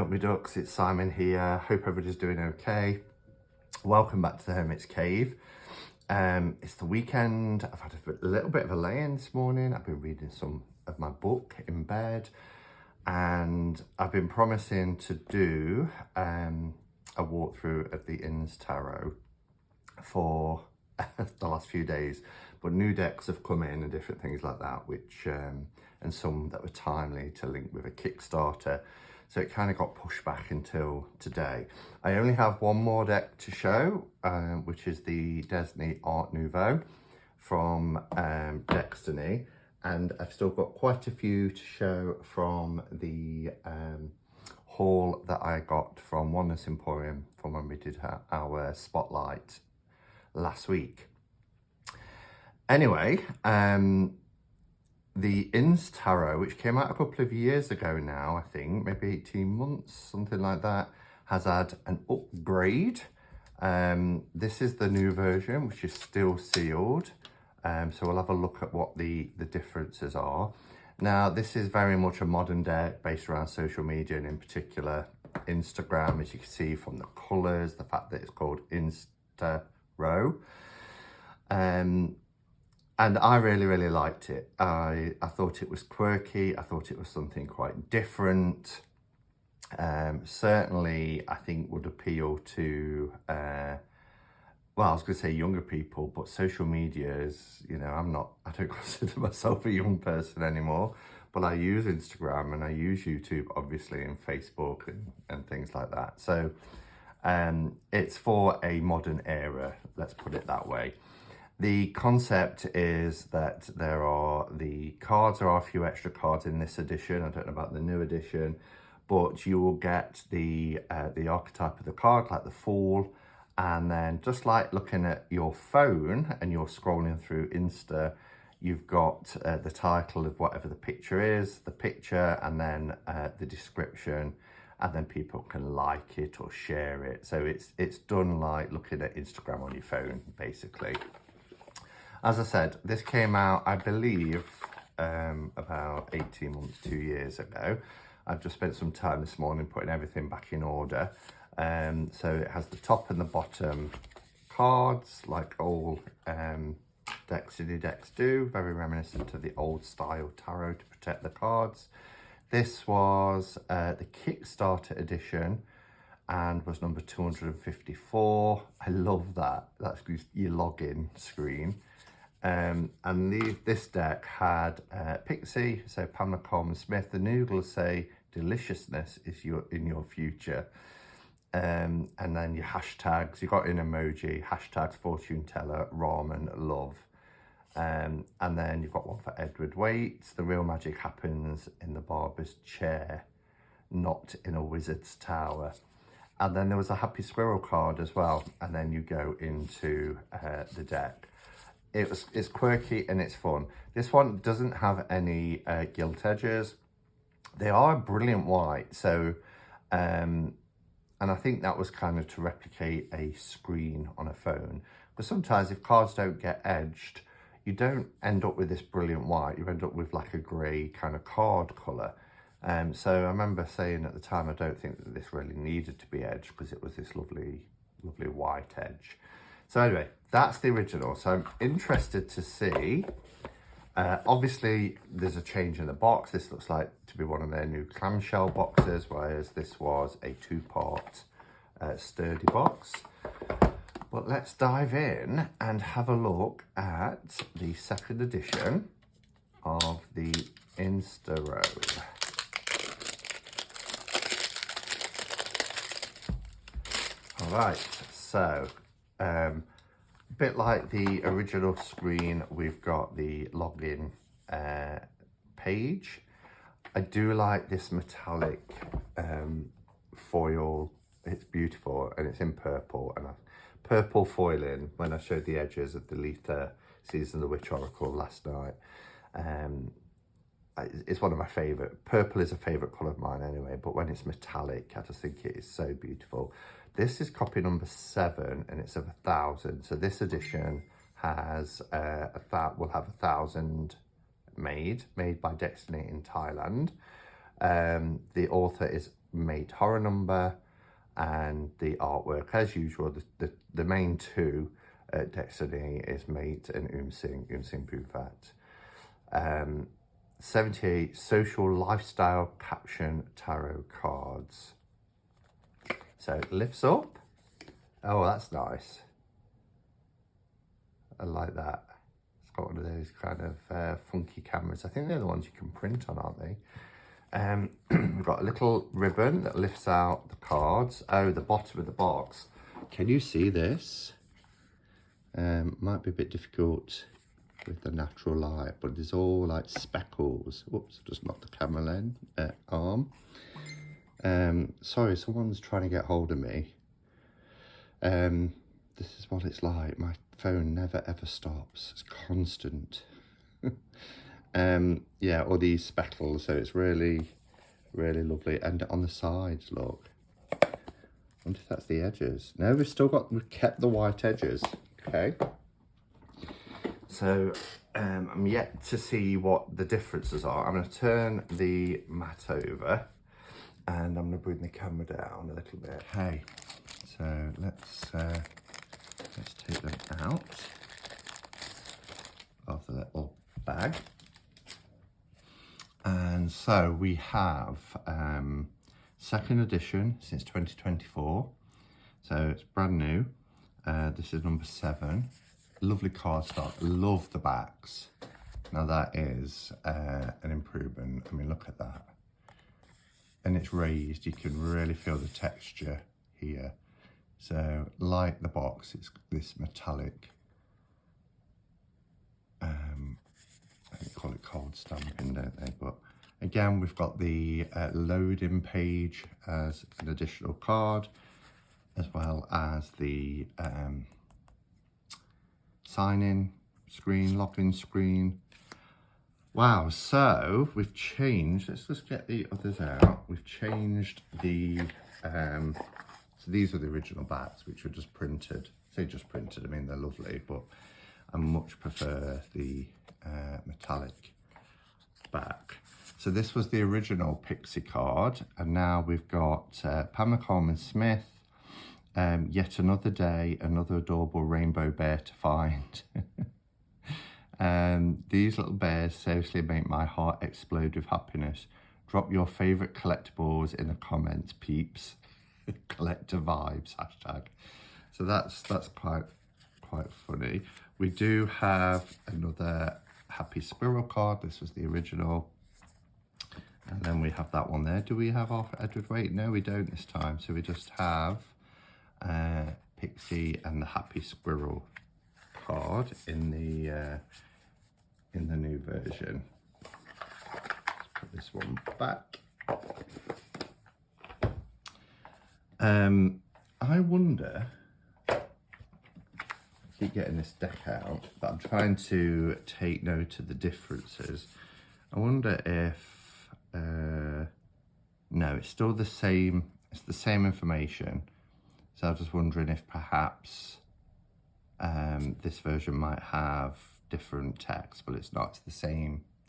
up, my ducks? It's Simon here. Hope everybody's doing okay. Welcome back to the Hermit's Cave. It's the weekend. I've had a little bit of a lay-in this morning. I've been reading some of my book in bed, and I've been promising to do a walkthrough of the Instarot for the last few days, but new decks have come in and different things like that, which and some that were timely to link with a Kickstarter, so it kind of got pushed back until today. I only have one more deck to show, which is the Destiny Art Nouveau from Destiny, and I've still got quite a few to show from the haul that I got from Oneness Emporium from when we did our spotlight last week. Anyway, the Instarot, which came out a couple of years ago now, I think, maybe 18 months, something like that, has had an upgrade. This is the new version, which is still sealed. So we'll have a look at what the differences are. Now, this is very much a modern deck based around social media, and in particular, Instagram, as you can see from the colours, the fact that it's called Instarot. And I really liked it. I thought it was quirky. I thought it was something quite different. Certainly, I think would appeal to, well, I was going to say younger people, but social media is, you know, I don't consider myself a young person anymore, but I use Instagram and I use YouTube, obviously, and Facebook and things like that. So it's for a modern era, let's put it that way. The concept is that there are a few extra cards in this edition. I don't know about the new edition, but you will get the archetype of the card, like the Fool, and then just like looking at your phone and you're scrolling through Insta, you've got the title of whatever the picture is, the picture, and then the description, and then people can like it or share it. So it's done like looking at Instagram on your phone, basically. As I said, this came out, I believe, about 18 months, 2 years ago. I've just spent some time this morning putting everything back in order. So it has the top and the bottom cards, like all Destiny decks do, very reminiscent of the old style tarot to protect the cards. This was the Kickstarter edition and was number 254. I love that. That's your login screen. And this deck had Pixie, so Pamela Coleman Smith. The noodles say deliciousness is in your future. And then your hashtags, you got an emoji, hashtags fortune teller, ramen, love. And then you've got one for Edward Waite. The real magic happens in the barber's chair, not in a wizard's tower. And then there was a happy squirrel card as well. And then you go into the deck. It's quirky and it's fun. This one doesn't have any gilt edges. They are brilliant white. So, and I think that was kind of to replicate a screen on a phone. But sometimes if cards don't get edged, you don't end up with this brilliant white. You end up with like a grey kind of card colour. So I remember saying at the time, I don't think that this really needed to be edged because it was this lovely white edge. So anyway, that's the original. So I'm interested to see. Obviously, there's a change in the box. This looks like to be one of their new clamshell boxes, whereas this was a two-part sturdy box. But let's dive in and have a look at the second edition of the Instarot. All right, so a bit like the original screen, we've got the login page. I do like this metallic foil. It's beautiful and it's in purple, and purple foiling when I showed the edges of the Letha Season of the Witch Oracle last night. It's one of my favourite. Purple is a favourite colour of mine anyway, but when it's metallic, I just think it is so beautiful. This is copy number 7 and it's of 1,000. So this edition has will have 1,000 made by Destiny in Thailand. The author is made horror number and the artwork. As usual, the main two at Destiny is Mate and Umsing Bufat. 78 social lifestyle caption tarot cards. So it lifts up. Oh, that's nice. I like that. It's got one of those kind of funky cameras. I think they're the ones you can print on, aren't they? We've got a little ribbon that lifts out the cards. Oh, the bottom of the box. Can you see this? Might be a bit difficult with the natural light, but there's all like speckles. Whoops, just knocked the camera lens, arm. Sorry, someone's trying to get hold of me. This is what it's like. My phone never ever stops. It's constant. Yeah, all these speckles, so it's really, really lovely. And on the sides, look. I wonder if that's the edges. No, we've kept the white edges. Okay. So I'm yet to see what the differences are. I'm going to turn the mat over and I'm going to bring the camera down a little bit. Okay, so let's take them out of the little bag. And so we have second edition since 2024. So it's brand new. This is number 7. Lovely cardstock. Love the backs. Now that is an improvement. I mean, look at that. And it's raised. You can really feel the texture here. So like the box, it's this metallic. They call it cold stamping, don't they? But again, we've got the loading page as an additional card, as well as the sign-in screen, login screen. Wow, so we've changed, let's just get the others out. We've changed the, so these are the original backs, which were just printed. Say just printed, I mean, they're lovely, but I much prefer the metallic back. So this was the original Pixie card, and now we've got Pamela Coleman Smith, Yet Another Day, Another Adorable Rainbow Bear to Find. These little bears seriously make my heart explode with happiness. Drop your favourite collectibles in the comments, peeps. Collector vibes, hashtag. So that's quite funny. We do have another Happy Squirrel card. This was the original. And then we have that one there. Do we have Arthur Edward Waite? No, we don't this time. So we just have Pixie and the Happy Squirrel card in the new version. Let's put this one back. I wonder, I keep getting this deck out, but I'm trying to take note of the differences. I wonder if, no, it's still the same, it's the same information. So I was just wondering if perhaps this version might have different text, but it's not. It's the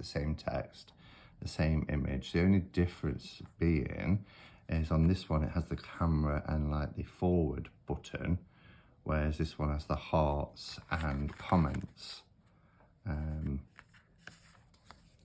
same text, the same image. The only difference being is on this one it has the camera and like the forward button, whereas this one has the hearts and comments.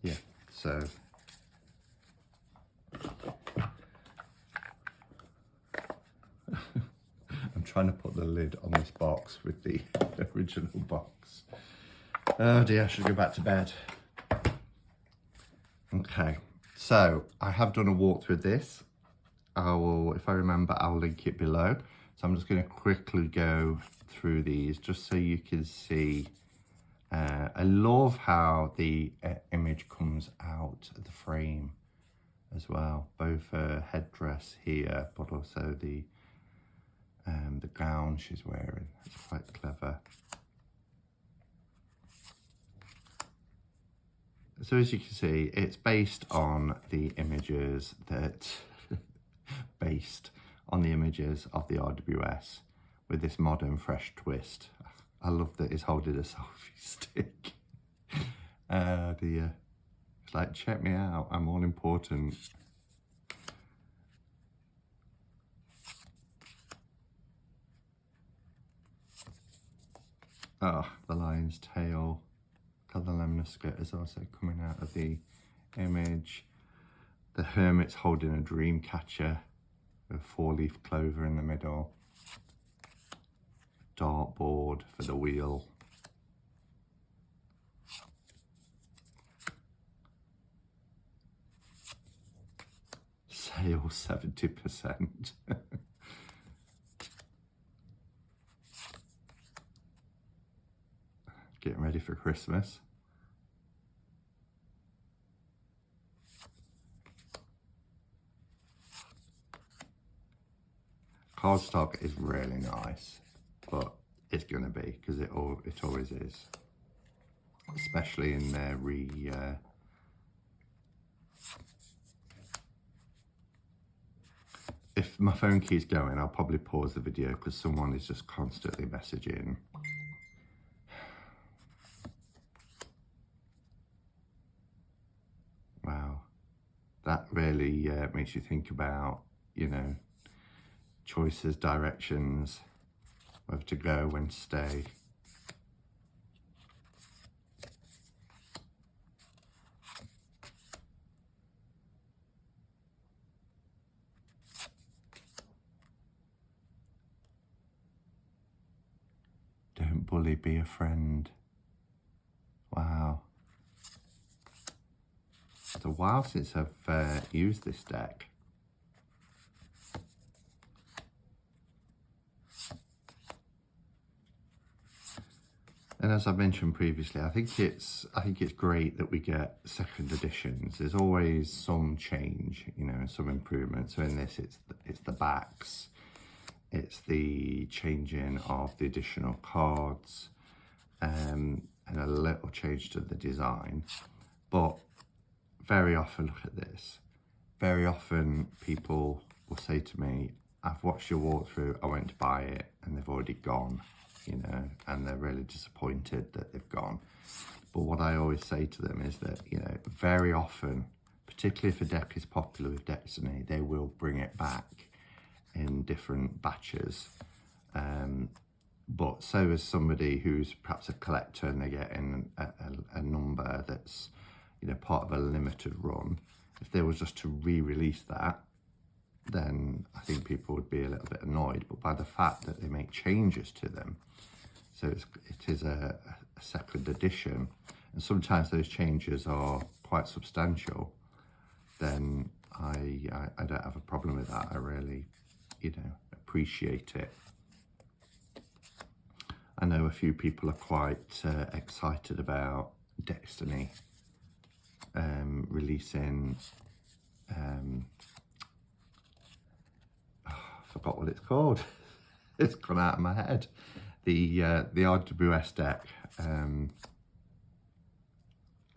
Yeah, so I'm trying to put the lid on this box with the original box. Oh dear, I should go back to bed. Okay, so I have done a walkthrough of this. I will, if I remember, I'll link it below. So I'm just going to quickly go through these just so you can see. I love how the image comes out of the frame as well. Both her headdress here, but also the gown she's wearing. It's quite clever. So as you can see, it's based on the images that based on the images of the RWS with this modern fresh twist. I love that it's holding a selfie stick. It's like, check me out, I'm all important. Oh, the lion's tail. The lemniscate is also coming out of the image. The hermit's holding a dream catcher with 4-leaf clover in the middle. Dartboard for the wheel. Sale 70%. Getting ready for Christmas. Cardstock is really nice, but it's going to be, because it always is, especially in their if my phone keeps going, I'll probably pause the video because someone is just constantly messaging. Wow, that really makes you think about, you know, choices, directions, whether to go, when to stay. Don't bully, be a friend. Wow. It's a while since I've used this deck. And as I mentioned previously, I think it's great that we get second editions. There's always some change, you know, and some improvement. So in this, it's the backs, it's the changing of the additional cards, and a little change to the design. But very often, look at this. Very often, people will say to me, "I've watched your walkthrough. I went to buy it, and they've already gone." You know, and they're really disappointed that they've gone. But what I always say to them is that, you know, very often, particularly if a deck is popular with Destiny, they will bring it back in different batches. But so is somebody who's perhaps a collector and they're getting a number that's, you know, part of a limited run. If they was just to re-release that, then I think people would be a little bit annoyed. But by the fact that they make changes to them, so it is a second edition, and sometimes those changes are quite substantial, then I don't have a problem with that. I really, you know, appreciate it. I know a few people are quite excited about Destiny releasing, I forgot what it's called. It's gone out of my head. The RWS deck.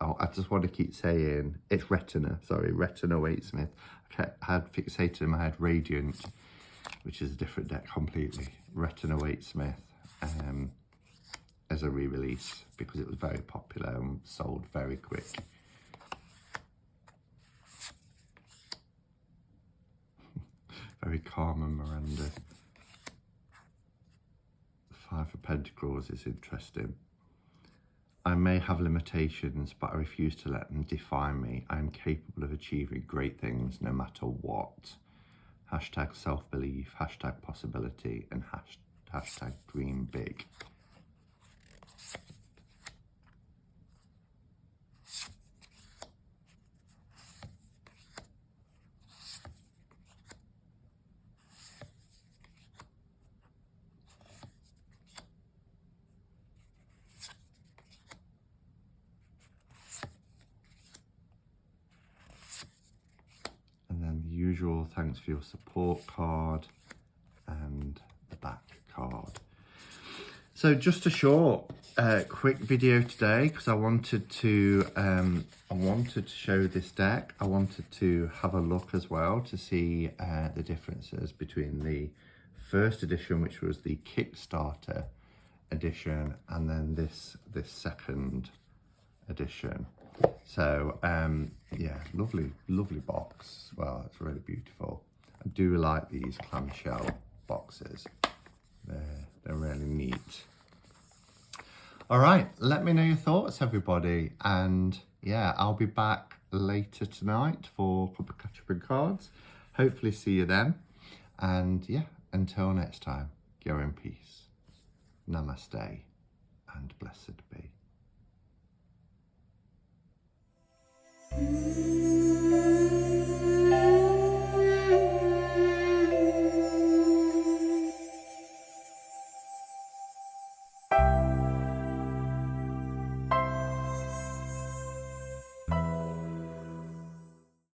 Oh, I just want to keep saying it's Retina. Sorry, Retina Waitsmith. I had fixated in my head Radiant, which is a different deck completely. Retina Waitsmith as a re-release because it was very popular and sold very quick. Very Carmen Miranda. Five of Pentacles is interesting. I may have limitations, but I refuse to let them define me. I am capable of achieving great things no matter what. Hashtag self-belief, hashtag possibility, and hashtag dream big. Usual thanks for your support card and the back card. So just a short quick video today because I wanted to show this deck. I wanted to have a look as well to see the differences between the first edition, which was the Kickstarter edition, and then this second edition. So yeah, lovely box. Well, it's really beautiful. I do like these clamshell boxes. They're really neat. All right, let me know your thoughts, everybody. And yeah, I'll be back later tonight for a couple of catch-up cards. Hopefully see you then. And yeah, until next time, go in peace. Namaste and blessed be.